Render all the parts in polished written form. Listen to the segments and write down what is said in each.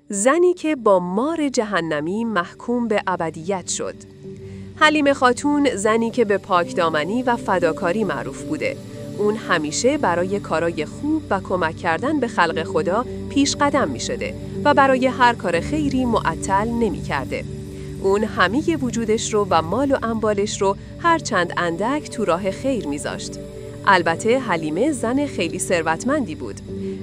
زنی که با مار جهنمی محکوم به ابدیت شد. حلیمه خاتون زنی که به پاکدامنی و فداکاری معروف بوده. اون همیشه برای کارای خوب و کمک کردن به خلق خدا پیش قدم می شده و برای هر کار خیری معطل نمی کرده. اون همه وجودش رو و مال و اموالش رو هر چند اندک تو راه خیر می زاشت. البته حلیمه زن خیلی ثروتمندی بود.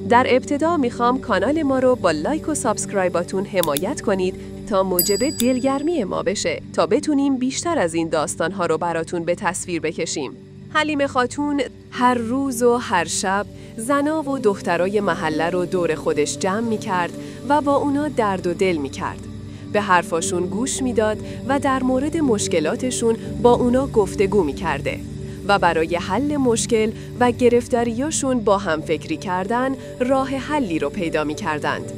در ابتدا میخوام کانال ما رو با لایک و سابسکرایباتون حمایت کنید تا موجب دلگرمی ما بشه تا بتونیم بیشتر از این داستانها رو براتون به تصویر بکشیم. حلیمه خاتون هر روز و هر شب زنا و دخترای محله رو دور خودش جمع میکرد و با اونا درد و دل میکرد. به حرفاشون گوش میداد و در مورد مشکلاتشون با اونا گفتگو میکرده. و برای حل مشکل و گرفتاریاشون با هم فکری کردن راه حلی رو پیدا می کردند.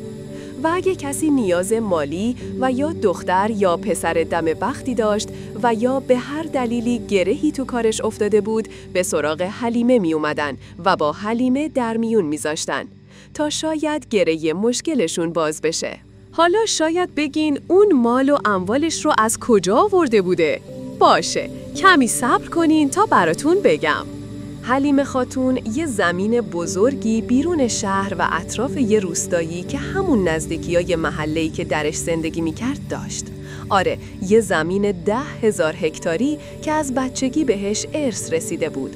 و اگه کسی نیاز مالی و یا دختر یا پسر دم بختی داشت و یا به هر دلیلی گرهی تو کارش افتاده بود به سراغ حلیمه می اومدن و با حلیمه در میون می زاشتن تا شاید گره مشکلشون باز بشه. حالا شاید بگین اون مال و اموالش رو از کجا آورده بوده؟ باشه، کمی صبر کنین تا براتون بگم. حلیمه خاتون یه زمین بزرگی بیرون شهر و اطراف یه روستایی که همون نزدیکیای محله‌ای که درش زندگی میکرد داشت. آره، یه زمین 10,000 هکتاری که از بچگی بهش ارث رسیده بود.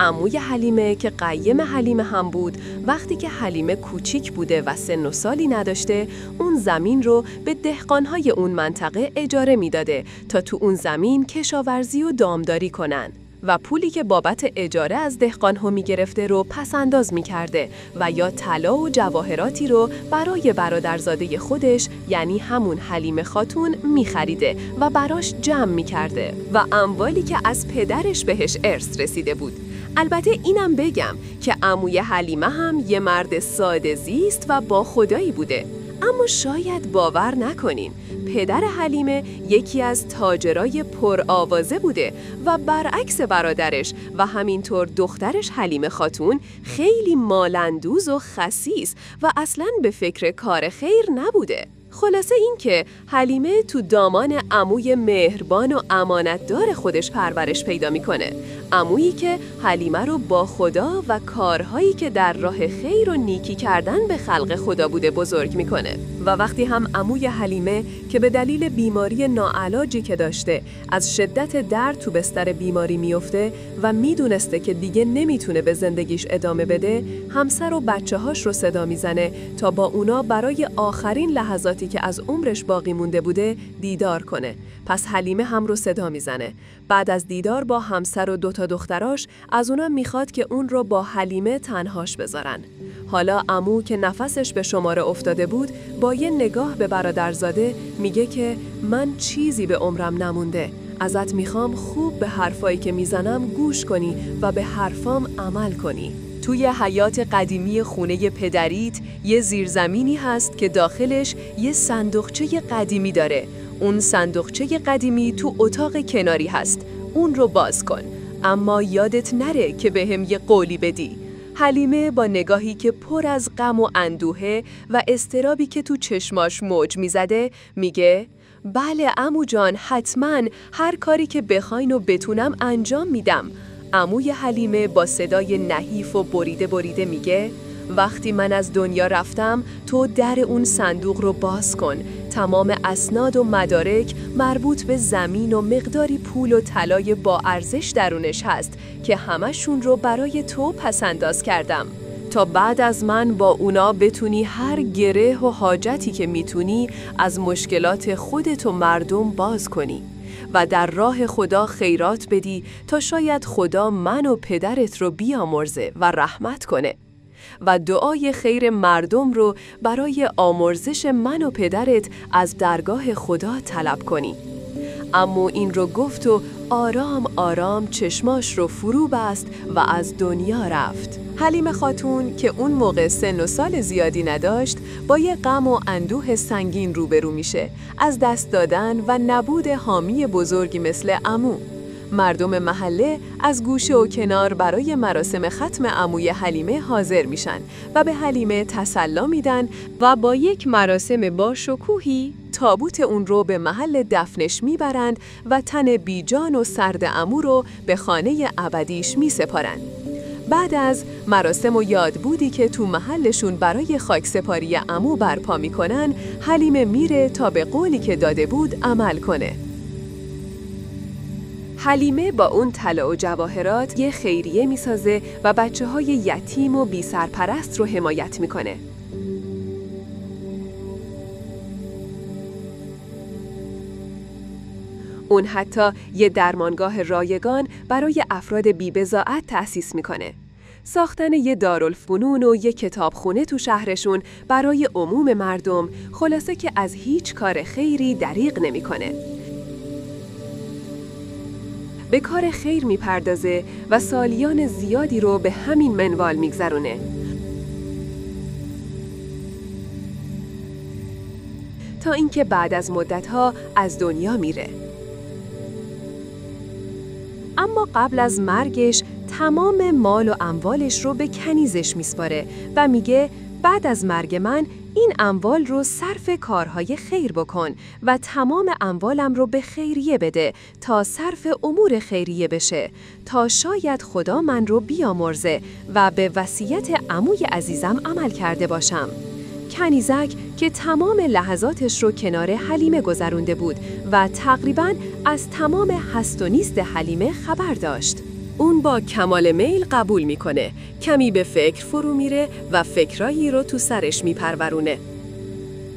عموی حلیمه که قیم حلیمه هم بود، وقتی که حلیمه کوچیک بوده و سن و سالی نداشته، اون زمین رو به دهقانهای اون منطقه اجاره میداده تا تو اون زمین کشاورزی و دامداری کنن و پولی که بابت اجاره از دهقانها میگرفته رو پس انداز میکرده و یا طلا و جواهراتی رو برای برادرزاده خودش یعنی همون حلیمه خاتون میخریده و براش جمع میکرده و اموالی که از پدرش بهش ارث رسیده بود. البته اینم بگم که عموی حلیمه هم یه مرد ساده زیست و با خدایی بوده. اما شاید باور نکنین، پدر حلیمه یکی از تاجرای پرآوازه بوده و برعکس برادرش و همینطور دخترش حلیمه خاتون خیلی مالندوز و خسیس و اصلاً به فکر کار خیر نبوده. خلاصه این که حلیمه تو دامان عموی مهربان و امانتدار خودش پرورش پیدا میکنه. عمویی که حلیمه رو با خدا و کارهایی که در راه خیر و نیکی کردن به خلق خدا بوده بزرگ میکنه. و وقتی هم عموی حلیمه که به دلیل بیماری ناعلاجی که داشته از شدت درد تو بستر بیماری میفته و میدونسته که دیگه نمیتونه به زندگیش ادامه بده، همسر و بچه‌هاش رو صدا میزنه تا با اونا برای آخرین لحظاتی که از عمرش باقی مونده بوده دیدار کنه. پس حلیمه هم رو صدا میزنه. بعد از دیدار با همسر و 2 دختراش از اونا میخواد که اون رو با حلیمه تنهاش بذارن. حالا عمو که نفسش به شماره افتاده بود با یه نگاه به برادرزاده میگه که من چیزی به عمرم نمونده. ازت میخوام خوب به حرفایی که میزنم گوش کنی و به حرفام عمل کنی. توی حیات قدیمی خونه پدریت یه زیرزمینی هست که داخلش یه صندوقچه قدیمی داره. اون صندوقچه قدیمی تو اتاق کناری هست. اون رو باز کن. اما یادت نره که بهم یه قولی بدی. حلیمه با نگاهی که پر از غم و اندوهه و اضطرابی که تو چشماش موج میزده میگه بله عمو جان، حتما هر کاری که بخواین و بتونم انجام میدم. عموی حلیمه با صدای نحیف و بریده میگه وقتی من از دنیا رفتم تو در اون صندوق رو باز کن. تمام اسناد و مدارک مربوط به زمین و مقداری پول و طلای با ارزش درونش هست که همشون رو برای تو پسنداز کردم تا بعد از من با اونا بتونی هر گره و حاجتی که میتونی از مشکلات خودت و مردم باز کنی و در راه خدا خیرات بدی تا شاید خدا من و پدرت رو بیامرزه و رحمت کنه و دعای خیر مردم رو برای آمرزش من و پدرت از درگاه خدا طلب کنی. اما این رو گفت و آرام آرام چشماش رو فرو بست و از دنیا رفت. حلیمه خاتون که اون موقع سن و سال زیادی نداشت با یه غم و اندوه سنگین روبرو میشه از دست دادن و نبود حامی بزرگی مثل عمو. مردم محله از گوشه و کنار برای مراسم ختم عموی حلیمه حاضر میشن و به حلیمه تسلا میدن و با یک مراسم با شکوهی تابوت اون رو به محل دفنش میبرند و تن بیجان و سرد عمو رو به خانه ابدیش میسپارن. بعد از مراسم و یادبودی که تو محلشون برای خاکسپاری عمو برپا میکنن، حلیمه میره تا به قولی که داده بود عمل کنه. حلیمه با اون طلا و جواهرات یه خیریه میسازه و بچه‌های یتیم و بی سرپرست رو حمایت میکنه. اون حتی یه درمانگاه رایگان برای افراد بی‌بضاعت تأسیس میکنه. ساختن یه دارالفنون و یه کتابخونه تو شهرشون برای عموم مردم، خلاصه که از هیچ کار خیری دریغ نمیکنه. به کار خیر میپردازه و سالیان زیادی رو به همین منوال میگذرونه. تا اینکه بعد از مدتها از دنیا میره. اما قبل از مرگش تمام مال و اموالش رو به کنیزش میسپاره و میگه بعد از مرگ من این اموال رو صرف کارهای خیر بکن و تمام اموالم رو به خیریه بده تا صرف امور خیریه بشه تا شاید خدا من رو بیامرزه و به وصیت عموی عزیزم عمل کرده باشم. کنیزک که تمام لحظاتش رو کنار حلیمه گذرونده بود و تقریباً از تمام هست و نیست حلیمه خبر داشت. اون با کمال میل قبول میکنه، کمی به فکر فرو میره و فکرایی رو تو سرش میپرورونه.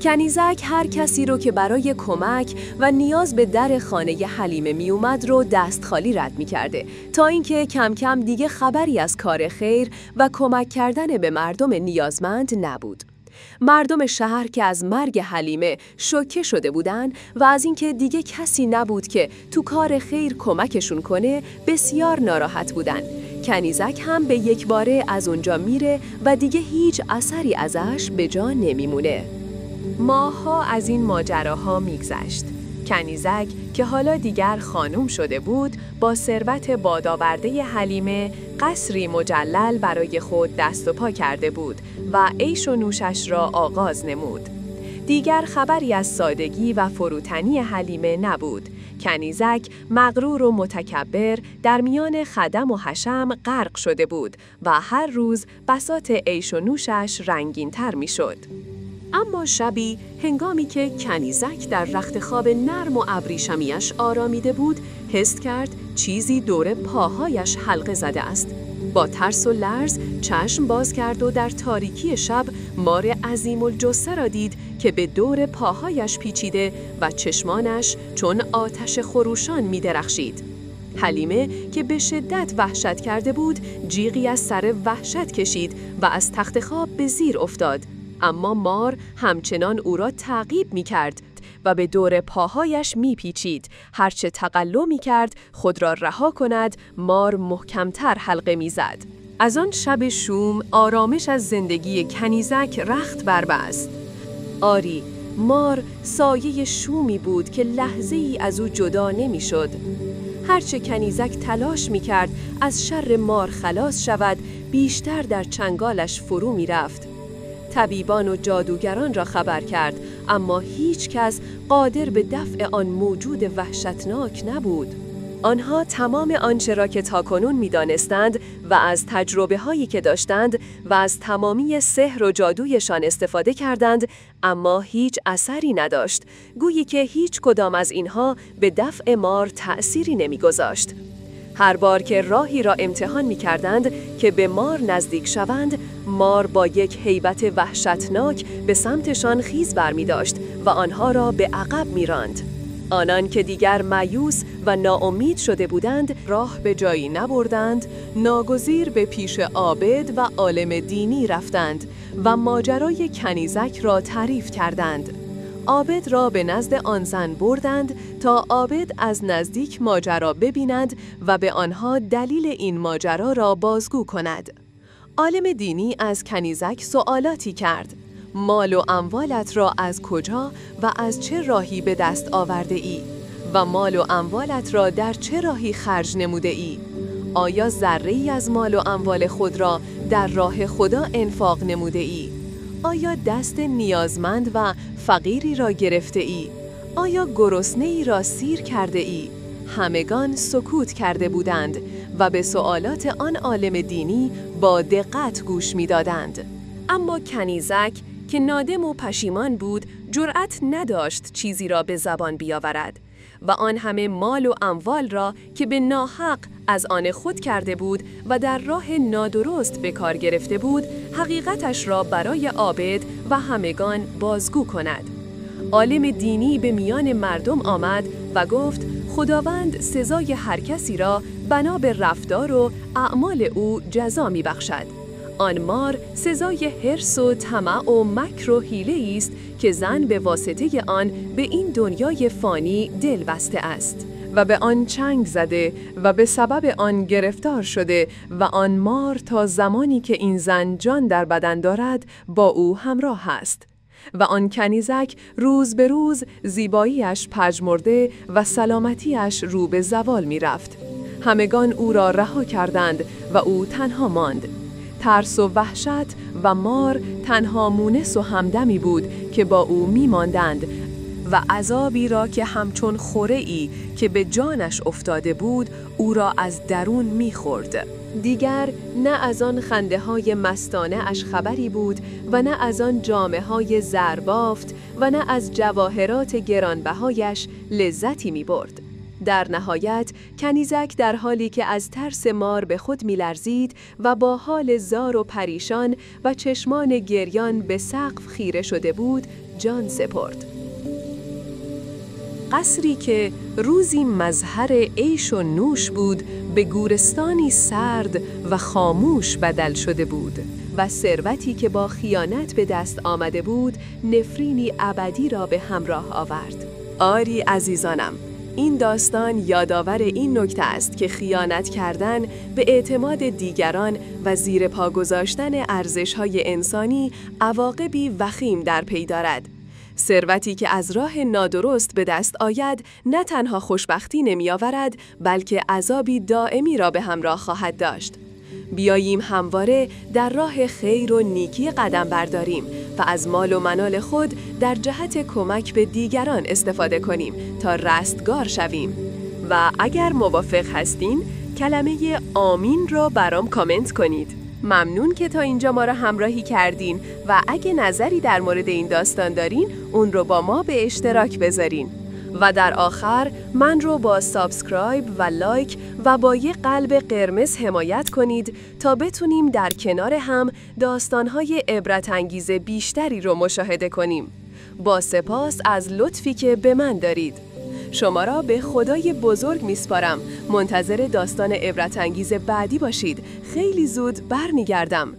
کنیزک هر کسی رو که برای کمک و نیاز به در خانه حلیمه میومد رو دست خالی رد میکرده تا اینکه کم کم دیگه خبری از کار خیر و کمک کردن به مردم نیازمند نبود. مردم شهر که از مرگ حلیمه شوکه شده بودن و از اینکه دیگه کسی نبود که تو کار خیر کمکشون کنه بسیار ناراحت بودن. کنیزک هم به یک باره از اونجا میره و دیگه هیچ اثری ازش به جا نمیمونه. ماه‌ها از این ماجراها میگذشت. کنیزک که حالا دیگر خانم شده بود، با ثروت بادآورده حلیمه قصری مجلل برای خود دست و پا کرده بود و عیش و نوشش را آغاز نمود. دیگر خبری از سادگی و فروتنی حلیمه نبود. کنیزک مغرور و متکبر در میان خدم و حشم غرق شده بود و هر روز بساط عیش و نوشش رنگین‌تر می‌شد. اما شبی هنگامی که کنیزک در رخت خواب نرم و ابریشمیش آرامیده بود، حس کرد چیزی دور پاهایش حلقه زده است. با ترس و لرز چشم باز کرد و در تاریکی شب مار عظیم الجثه را دید که به دور پاهایش پیچیده و چشمانش چون آتش خروشان می درخشید. حلیمه که به شدت وحشت کرده بود، جیغی از سر وحشت کشید و از تخت خواب به زیر افتاد. اما مار همچنان او را تعقیب می کرد و به دور پاهایش می پیچید. هرچه تقلا می کرد خود را رها کند، مار محکمتر حلقه می زد. از آن شب شوم آرامش از زندگی کنیزک رخت بربست. آری، مار سایه شومی بود که لحظه ای از او جدا نمی شد. هرچه کنیزک تلاش می کرد از شر مار خلاص شود، بیشتر در چنگالش فرو می رفت. طبیبان و جادوگران را خبر کرد، اما هیچ کس قادر به دفع آن موجود وحشتناک نبود. آنها تمام آنچه را که تاکنون می‌دانستند و از تجربه هایی که داشتند و از تمامی سحر و جادویشان استفاده کردند، اما هیچ اثری نداشت، گویی که هیچ کدام از اینها به دفع مار تأثیری نمی‌گذاشت. هر بار که راهی را امتحان می کردند که به مار نزدیک شوند، مار با یک هیبت وحشتناک به سمتشان خیز برمی داشت و آنها را به عقب می راند. آنان که دیگر مایوس و ناامید شده بودند، راه به جایی نبردند، ناگزیر به پیش عابد و عالم دینی رفتند و ماجرای کنیزک را تعریف کردند. عابد را به نزد آن زن بردند تا عابد از نزدیک ماجرا ببیند و به آنها دلیل این ماجرا را بازگو کند. عالم دینی از کنیزک سوالاتی کرد. مال و اموالت را از کجا و از چه راهی به دست آورده ای؟ و مال و اموالت را در چه راهی خرج نموده ای؟ آیا ذره‌ای از مال و اموال خود را در راه خدا انفاق نموده ای؟ آیا دست نیازمند و فقیری را گرفته ای؟ آیا گرسنه‌ای را سیر کرده ای؟ همگان سکوت کرده بودند و به سؤالات آن عالم دینی با دقت گوش می‌دادند. اما کنیزک که نادم و پشیمان بود، جرأت نداشت چیزی را به زبان بیاورد و آن همه مال و اموال را که به ناحق از آن خود کرده بود و در راه نادرست به کار گرفته بود، حقیقتش را برای عابد و همگان بازگو کند. عالم دینی به میان مردم آمد و گفت خداوند سزای هر کسی را بنا به رفتار و اعمال او جزا می بخشد. آن مار سزای حرص و طمع و مکر و حیله است که زن به واسطه آن به این دنیای فانی دل بسته است و به آن چنگ زده و به سبب آن گرفتار شده و آن مار تا زمانی که این زن جان در بدن دارد با او همراه است. و آن کنیزک روز به روز زیباییش پژمرده و سلامتیش رو به زوال می رفت. همگان او را رها کردند و او تنها ماند. ترس و وحشت و مار تنها مونس و همدمی بود که با او می ماندند و عذابی را که همچون خوره‌ای که به جانش افتاده بود او را از درون می خورد. دیگر نه از آن خنده های مستانه اش خبری بود و نه از آن جامه های زربافت و نه از جواهرات گرانبهایش لذتی می برد. در نهایت کنیزک در حالی که از ترس مار به خود می لرزید و با حال زار و پریشان و چشمان گریان به سقف خیره شده بود جان سپرد. قصری که روزی مظهر عیش و نوش بود به گورستانی سرد و خاموش بدل شده بود و ثروتی که با خیانت به دست آمده بود نفرینی ابدی را به همراه آورد. آری عزیزانم، این داستان یادآور این نکته است که خیانت کردن به اعتماد دیگران و زیر پا گذاشتن ارزش‌های انسانی عواقبی وخیم در پی دارد. ثروتی که از راه نادرست به دست آید نه تنها خوشبختی نمی‌آورد بلکه عذابی دائمی را به همراه خواهد داشت. بیاییم همواره در راه خیر و نیکی قدم برداریم و از مال و منال خود در جهت کمک به دیگران استفاده کنیم تا رستگار شویم. و اگر موافق هستین کلمه آمین را برام کامنت کنید. ممنون که تا اینجا ما را همراهی کردین و اگه نظری در مورد این داستان دارین اون رو با ما به اشتراک بذارین. و در آخر من رو با سابسکرایب و لایک و با یه قلب قرمز حمایت کنید تا بتونیم در کنار هم داستان‌های عبرت‌انگیز بیشتری رو مشاهده کنیم. با سپاس از لطفی که به من دارید. شما را به خدای بزرگ میسپارم. منتظر داستان عبرت‌انگیز بعدی باشید. خیلی زود برمیگردم.